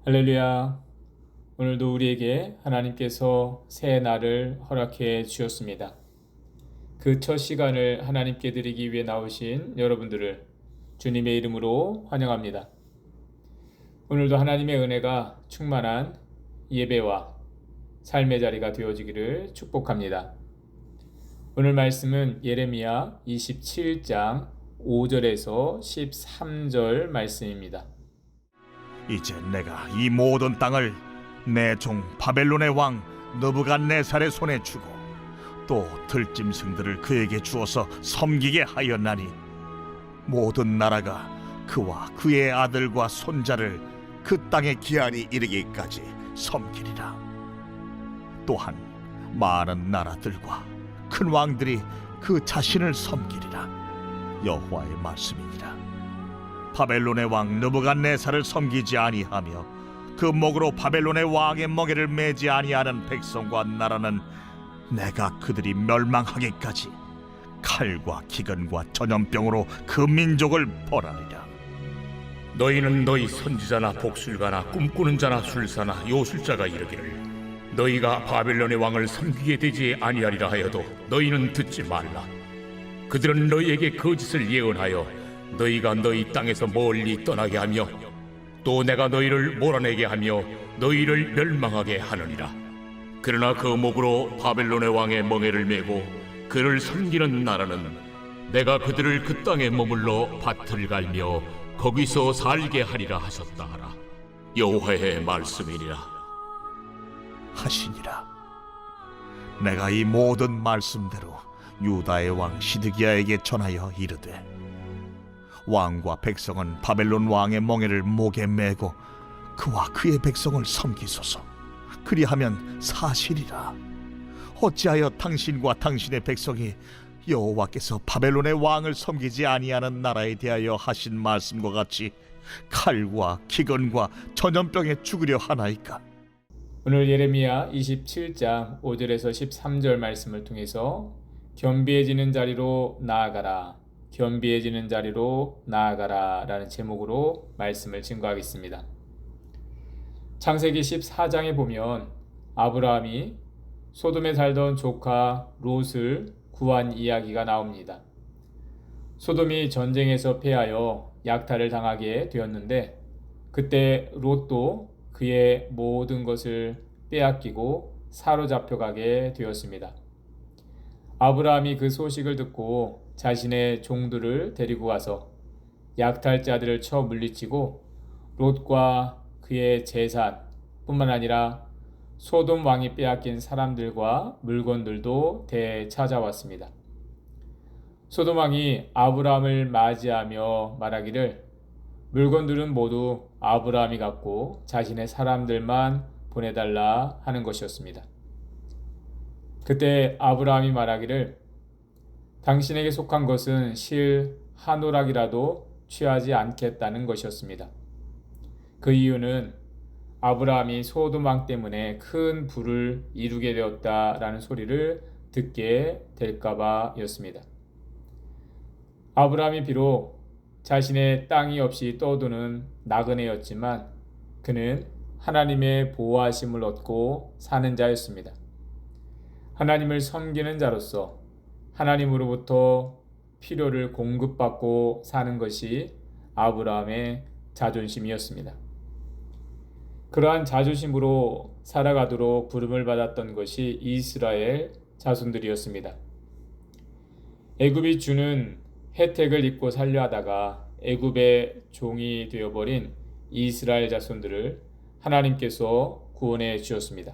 할렐루야. 오늘도 우리에게 하나님께서 새 날을 허락해 주셨습니다. 그 첫 시간을 하나님께 드리기 위해 나오신 여러분들을 주님의 이름으로 환영합니다. 오늘도 하나님의 은혜가 충만한 예배와 삶의 자리가 되어지기를 축복합니다. 오늘 말씀은 예레미야 27장 5절에서 13절 말씀입니다. 이제 내가 이 모든 땅을 내 종 바벨론의 왕 느부갓네살의 손에 주고 또 들짐승들을 그에게 주어서 섬기게 하였나니 모든 나라가 그와 그의 아들과 손자를 그 땅의 기한이 이르기까지 섬기리라. 또한 많은 나라들과 큰 왕들이 그 자신을 섬기리라. 여호와의 말씀이니라. 바벨론의 왕 느부갓네살을 섬기지 아니하며 그 목으로 바벨론의 왕의 멍에를 매지 아니하는 백성과 나라는 내가 그들이 멸망하기까지 칼과 기근과 전염병으로 그 민족을 벌하리라. 너희는 너희 선지자나 복술가나 꿈꾸는 자나 술사나 요술자가 이르기를 너희가 바벨론의 왕을 섬기게 되지 아니하리라 하여도 너희는 듣지 말라. 그들은 너희에게 거짓을 예언하여 너희가 너희 땅에서 멀리 떠나게 하며 또 내가 너희를 몰아내게 하며 너희를 멸망하게 하느니라. 그러나 그 목으로 바벨론의 왕의 멍에를 메고 그를 섬기는 나라는 내가 그들을 그 땅에 머물러 밭을 갈며 거기서 살게 하리라 하셨다 하라. 여호와의 말씀이니라 하시니라. 내가 이 모든 말씀대로 유다의 왕 시드기야에게 전하여 이르되 왕과 백성은 바벨론 왕의 멍에를 목에 메고 그와 그의 백성을 섬기소서. 그리하면 사실이라. 어찌하여 당신과 당신의 백성이 여호와께서 바벨론의 왕을 섬기지 아니하는 나라에 대하여 하신 말씀과 같이 칼과 기근과 전염병에 죽으려 하나이까? 오늘 예레미야 27장 5절에서 13절 말씀을 통해서 겸비해지는 자리로 나아가라, 겸비해지는 자리로 나아가라 라는 제목으로 말씀을 증거하겠습니다. 창세기 14장에 보면 아브라함이 소돔에 살던 조카 롯을 구한 이야기가 나옵니다. 소돔이 전쟁에서 패하여 약탈을 당하게 되었는데 그때 롯도 그의 모든 것을 빼앗기고 사로잡혀가게 되었습니다. 아브라함이 그 소식을 듣고 자신의 종들을 데리고 가서 약탈자들을 쳐 물리치고 롯과 그의 재산 뿐만 아니라 소돔 왕이 빼앗긴 사람들과 물건들도 되찾아왔습니다. 소돔 왕이 아브라함을 맞이하며 말하기를 물건들은 모두 아브라함이 갖고 자신의 사람들만 보내달라 하는 것이었습니다. 그때 아브라함이 말하기를 당신에게 속한 것은 실 한 오락이라도 취하지 않겠다는 것이었습니다. 그 이유는 아브라함이 소돔 왕 때문에 큰 부를 이루게 되었다라는 소리를 듣게 될까봐 였습니다. 아브라함이 비록 자신의 땅이 없이 떠도는 나그네였지만 그는 하나님의 보호하심을 얻고 사는 자였습니다. 하나님을 섬기는 자로서 하나님으로부터 필요를 공급받고 사는 것이 아브라함의 자존심이었습니다. 그러한 자존심으로 살아가도록 부름을 받았던 것이 이스라엘 자손들이었습니다. 애굽이 주는 혜택을 입고 살려 하다가 애굽의 종이 되어버린 이스라엘 자손들을 하나님께서 구원해 주셨습니다.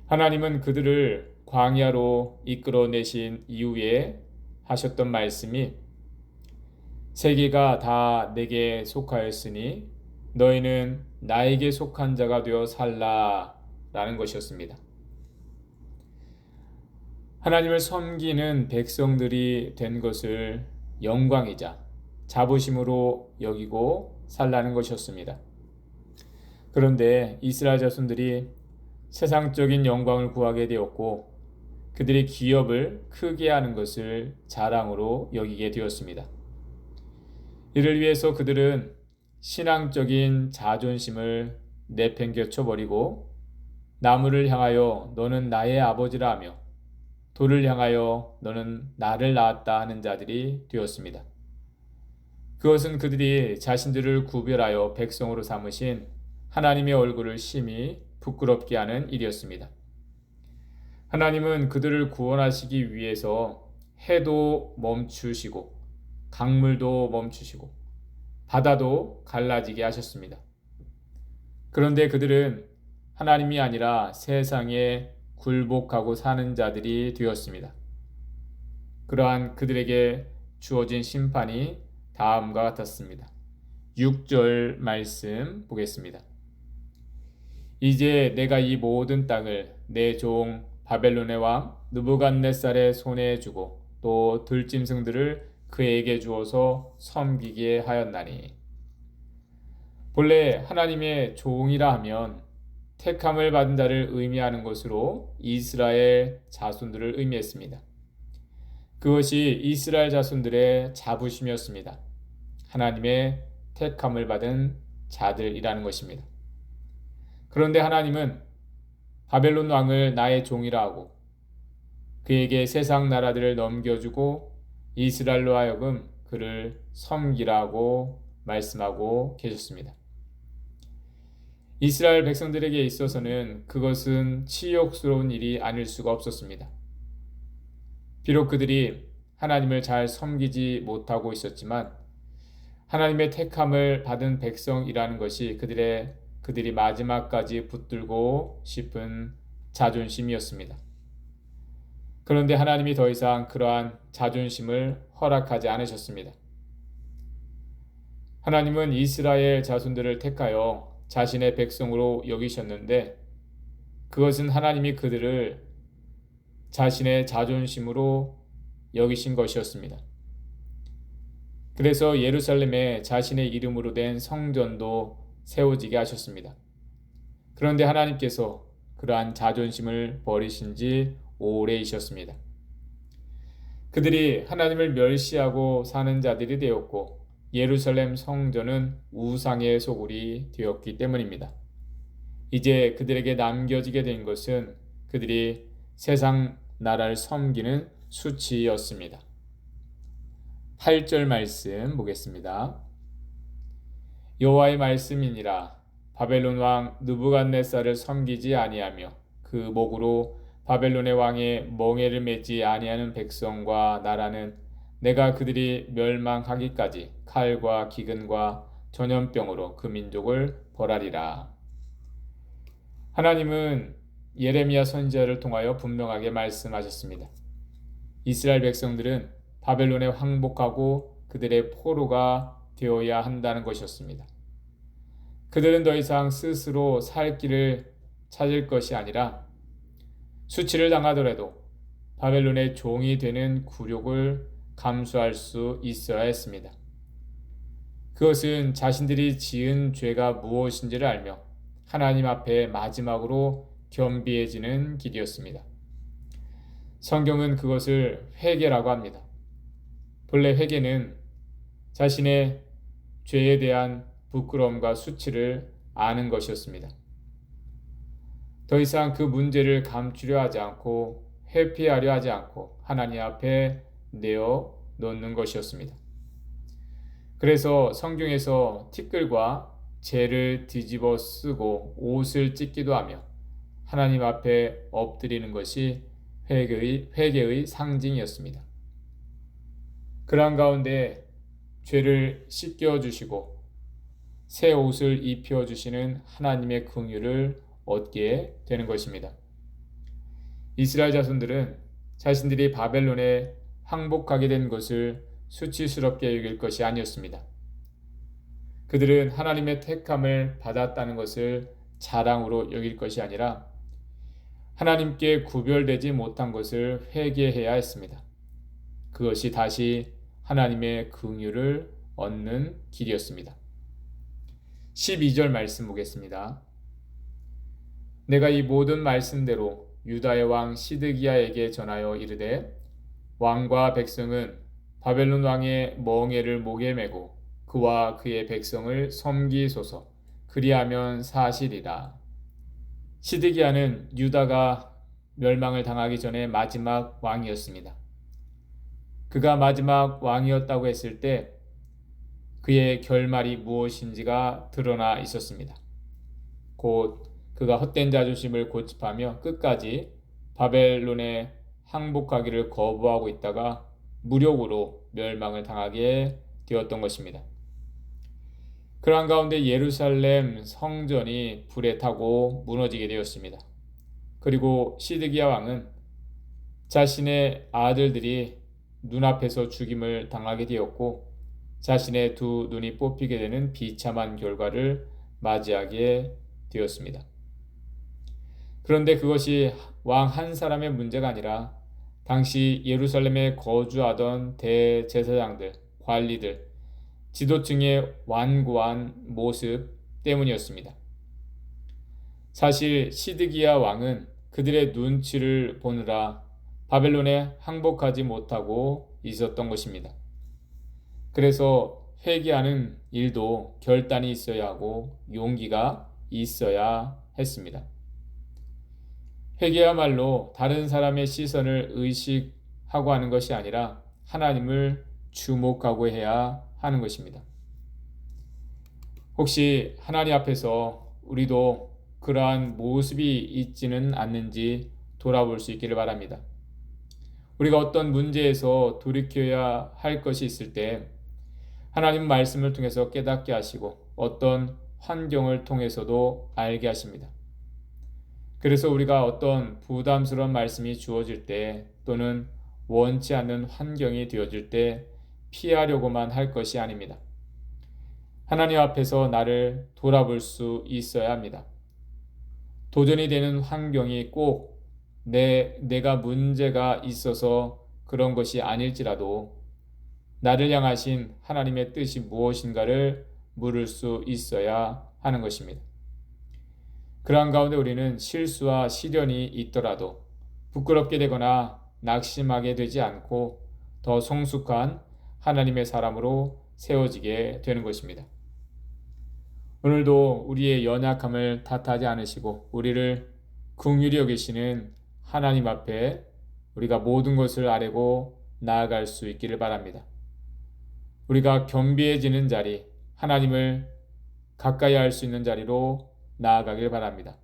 하나님은 그들을 광야로 이끌어내신 이후에 하셨던 말씀이 세계가 다 내게 속하였으니 너희는 나에게 속한 자가 되어 살라 라는 것이었습니다. 하나님을 섬기는 백성들이 된 것을 영광이자 자부심으로 여기고 살라는 것이었습니다. 그런데 이스라엘 자손들이 세상적인 영광을 구하게 되었고 그들의 기업을 크게 하는 것을 자랑으로 여기게 되었습니다. 이를 위해서 그들은 신앙적인 자존심을 내팽개쳐 버리고 나무를 향하여 너는 나의 아버지라 하며 돌을 향하여 너는 나를 낳았다 하는 자들이 되었습니다. 그것은 그들이 자신들을 구별하여 백성으로 삼으신 하나님의 얼굴을 심히 부끄럽게 하는 일이었습니다. 하나님은 그들을 구원하시기 위해서 해도 멈추시고 강물도 멈추시고 바다도 갈라지게 하셨습니다. 그런데 그들은 하나님이 아니라 세상에 굴복하고 사는 자들이 되었습니다. 그러한 그들에게 주어진 심판이 다음과 같았습니다. 6절 말씀 보겠습니다. 이제 내가 이 모든 땅을 내 종 바벨론의 왕 느부갓네살의 손에 주고 또 들짐승들을 그에게 주어서 섬기게 하였나니. 본래 하나님의 종이라 하면 택함을 받은 자를 의미하는 것으로 이스라엘 자손들을 의미했습니다. 그것이 이스라엘 자손들의 자부심이었습니다. 하나님의 택함을 받은 자들이라는 것입니다. 그런데 하나님은 바벨론 왕을 나의 종이라 하고 그에게 세상 나라들을 넘겨주고 이스라엘로 하여금 그를 섬기라고 말씀하고 계셨습니다. 이스라엘 백성들에게 있어서는 그것은 치욕스러운 일이 아닐 수가 없었습니다. 비록 그들이 하나님을 잘 섬기지 못하고 있었지만 하나님의 택함을 받은 백성이라는 것이 그들이 마지막까지 붙들고 싶은 자존심이었습니다. 그런데 하나님이 더 이상 그러한 자존심을 허락하지 않으셨습니다. 하나님은 이스라엘 자손들을 택하여 자신의 백성으로 여기셨는데 그것은 하나님이 그들을 자신의 자존심으로 여기신 것이었습니다. 그래서 예루살렘에 자신의 이름으로 된 성전도 세워지게 하셨습니다. 그런데 하나님께서 그러한 자존심을 버리신 지 오래이셨습니다. 그들이 하나님을 멸시하고 사는 자들이 되었고 예루살렘 성전은 우상의 소굴이 되었기 때문입니다. 이제 그들에게 남겨지게 된 것은 그들이 세상 나라를 섬기는 수치였습니다. 8절 말씀 보겠습니다. 여호와의 말씀이니라 바벨론 왕 느부갓네살을 섬기지 아니하며 그 목으로 바벨론의 왕의 멍에를 맺지 아니하는 백성과 나라는 내가 그들이 멸망하기까지 칼과 기근과 전염병으로 그 민족을 벌하리라. 하나님은 예레미야 선지자를 통하여 분명하게 말씀하셨습니다. 이스라엘 백성들은 바벨론에 항복하고 그들의 포로가 되어야 한다는 것이었습니다. 그들은 더 이상 스스로 살 길을 찾을 것이 아니라 수치를 당하더라도 바벨론의 종이 되는 굴욕을 감수할 수 있어야 했습니다. 그것은 자신들이 지은 죄가 무엇인지를 알며 하나님 앞에 마지막으로 겸비해지는 길이었습니다. 성경은 그것을 회개라고 합니다. 본래 회개는 자신의 죄에 대한 부끄러움과 수치를 아는 것이었습니다. 더 이상 그 문제를 감추려 하지 않고 회피하려 하지 않고 하나님 앞에 내어 놓는 것이었습니다. 그래서 성경에서 티끌과 재를 뒤집어 쓰고 옷을 찢기도 하며 하나님 앞에 엎드리는 것이 회개의 상징이었습니다. 그러한 가운데 죄를 씻겨 주시고 새 옷을 입혀 주시는 하나님의 긍휼을 얻게 되는 것입니다. 이스라엘 자손들은 자신들이 바벨론에 항복하게 된 것을 수치스럽게 여길 것이 아니었습니다. 그들은 하나님의 택함을 받았다는 것을 자랑으로 여길 것이 아니라 하나님께 구별되지 못한 것을 회개해야 했습니다. 그것이 다시 하나님의 긍휼을 얻는 길이었습니다. 12절 말씀 보겠습니다. 내가 이 모든 말씀대로 유다의 왕 시드기야에게 전하여 이르되 왕과 백성은 바벨론 왕의 멍에를 목에 메고 그와 그의 백성을 섬기소서. 그리하면 사실이라. 시드기야는 유다가 멸망을 당하기 전에 마지막 왕이었습니다. 그가 마지막 왕이었다고 했을 때 그의 결말이 무엇인지가 드러나 있었습니다. 곧 그가 헛된 자존심을 고집하며 끝까지 바벨론에 항복하기를 거부하고 있다가 무력으로 멸망을 당하게 되었던 것입니다. 그러한 가운데 예루살렘 성전이 불에 타고 무너지게 되었습니다. 그리고 시드기야 왕은 자신의 아들들이 눈앞에서 죽임을 당하게 되었고 자신의 두 눈이 뽑히게 되는 비참한 결과를 맞이하게 되었습니다. 그런데 그것이 왕 한 사람의 문제가 아니라 당시 예루살렘에 거주하던 대제사장들, 관리들, 지도층의 완고한 모습 때문이었습니다. 사실 시드기야 왕은 그들의 눈치를 보느라 바벨론에 항복하지 못하고 있었던 것입니다. 그래서 회개하는 일도 결단이 있어야 하고 용기가 있어야 했습니다. 회개야말로 다른 사람의 시선을 의식하고 하는 것이 아니라 하나님을 주목하고 해야 하는 것입니다. 혹시 하나님 앞에서 우리도 그러한 모습이 있지는 않는지 돌아볼 수 있기를 바랍니다. 우리가 어떤 문제에서 돌이켜야 할 것이 있을 때 하나님 말씀을 통해서 깨닫게 하시고 어떤 환경을 통해서도 알게 하십니다. 그래서 우리가 어떤 부담스러운 말씀이 주어질 때 또는 원치 않는 환경이 되어질 때 피하려고만 할 것이 아닙니다. 하나님 앞에서 나를 돌아볼 수 있어야 합니다. 도전이 되는 환경이 꼭 내가 문제가 있어서 그런 것이 아닐지라도 나를 향하신 하나님의 뜻이 무엇인가를 물을 수 있어야 하는 것입니다. 그러한 가운데 우리는 실수와 시련이 있더라도 부끄럽게 되거나 낙심하게 되지 않고 더 성숙한 하나님의 사람으로 세워지게 되는 것입니다. 오늘도 우리의 연약함을 탓하지 않으시고 우리를 긍휼히 여기시는 하나님 앞에 우리가 모든 것을 아뢰고 나아갈 수 있기를 바랍니다. 우리가 겸비해지는 자리, 하나님을 가까이 할 수 있는 자리로 나아가길 바랍니다.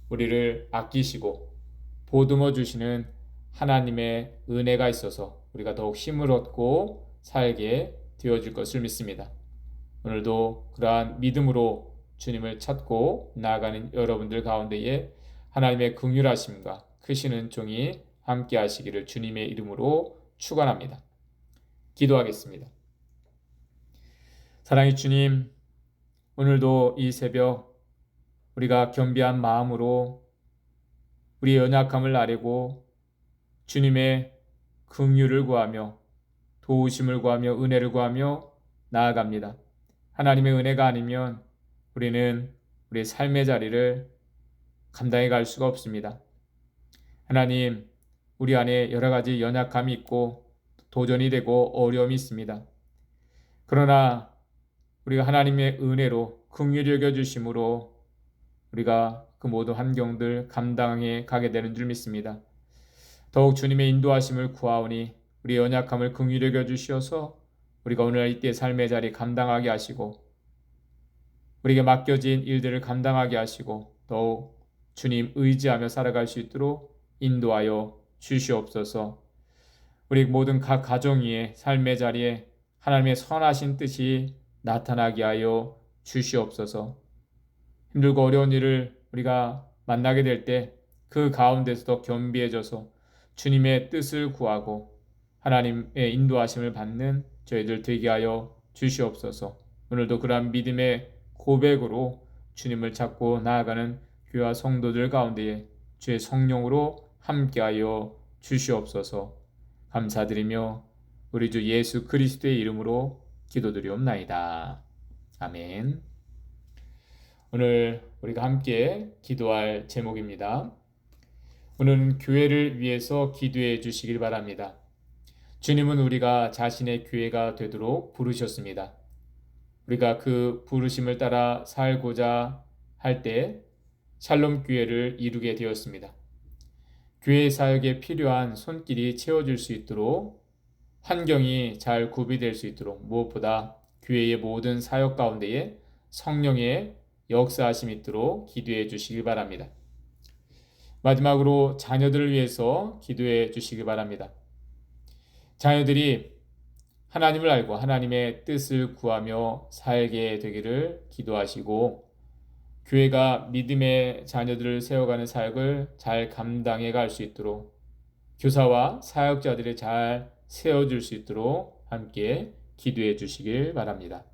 우리를 아끼시고 보듬어 주시는 하나님의 은혜가 있어서 우리가 더욱 힘을 얻고 살게 되어질 것을 믿습니다. 오늘도 그러한 믿음으로 주님을 찾고 나아가는 여러분들 가운데에 하나님의 긍휼하심과 크신 은총이 함께 하시기를 주님의 이름으로 축원합니다. 기도하겠습니다. 사랑의 주님, 오늘도 이 새벽 우리가 겸비한 마음으로 우리의 연약함을 아뢰고 주님의 긍휼을 구하며 도우심을 구하며 은혜를 구하며 나아갑니다. 하나님의 은혜가 아니면 우리는 우리의 삶의 자리를 감당해 갈 수가 없습니다. 하나님, 우리 안에 여러 가지 연약함이 있고 도전이 되고 어려움이 있습니다. 그러나 우리가 하나님의 은혜로 긍휼히 여겨주심으로 우리가 그 모든 환경들 감당해 가게 되는 줄 믿습니다. 더욱 주님의 인도하심을 구하오니 우리 연약함을 긍휼히 여겨주시어서 우리가 오늘 이때 삶의 자리 감당하게 하시고 우리에게 맡겨진 일들을 감당하게 하시고 더욱 주님 의지하며 살아갈 수 있도록 인도하여 주시옵소서. 우리 모든 각 가정 위에 삶의 자리에 하나님의 선하신 뜻이 나타나게 하여 주시옵소서. 힘들고 어려운 일을 우리가 만나게 될 때 그 가운데서도 겸비해져서 주님의 뜻을 구하고 하나님의 인도하심을 받는 저희들 되게 하여 주시옵소서. 오늘도 그러한 믿음의 고백으로 주님을 찾고 나아가는 교회와 성도들 가운데에 주의 성령으로 함께하여 주시옵소서. 감사드리며 우리 주 예수 그리스도의 이름으로 기도드리옵나이다. 아멘. 오늘 우리가 함께 기도할 제목입니다. 오늘은 교회를 위해서 기도해 주시길 바랍니다. 주님은 우리가 자신의 교회가 되도록 부르셨습니다. 우리가 그 부르심을 따라 살고자 할 때 샬롬 교회를 이루게 되었습니다. 교회 사역에 필요한 손길이 채워질 수 있도록 환경이 잘 구비될 수 있도록 무엇보다 교회의 모든 사역 가운데에 성령의 역사하심이 있도록 기도해 주시기 바랍니다. 마지막으로 자녀들을 위해서 기도해 주시기 바랍니다. 자녀들이 하나님을 알고 하나님의 뜻을 구하며 살게 되기를 기도하시고 교회가 믿음의 자녀들을 세워가는 사역을 잘 감당해 갈 수 있도록 교사와 사역자들이 잘 세워줄 수 있도록 함께 기도해 주시길 바랍니다.